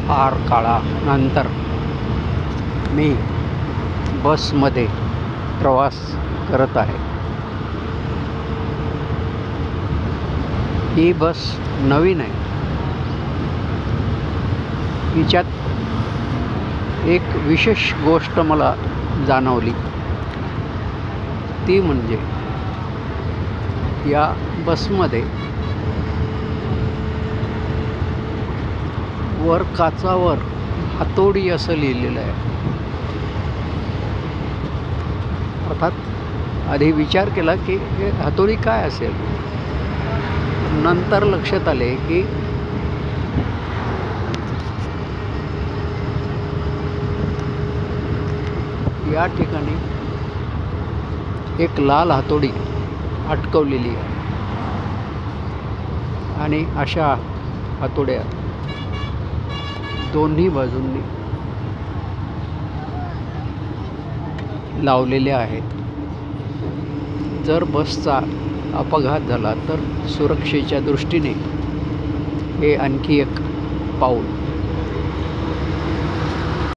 फार काळानंतर मी बसमध्ये प्रवास करत आहे. ही बस नवीन आहे. हिच्यात एक विशेष गोष्ट मला जाणवली, ती म्हणजे या बसमध्ये वर काचावर हातोडी असं लिहिलेलं आहे. अर्थात आधी विचार केला की हे हातोडी काय असेल. नंतर लक्षात आले की या ठिकाणी एक लाल हातोडी अटकवलेली आहे आणि अशा हातोड्या दोन्ही बाजूंनी लावलेल्या आहेत. जर बसचा अपघात झाला तर सुरक्षेच्या दृष्टीने हे आणखी एक पाऊल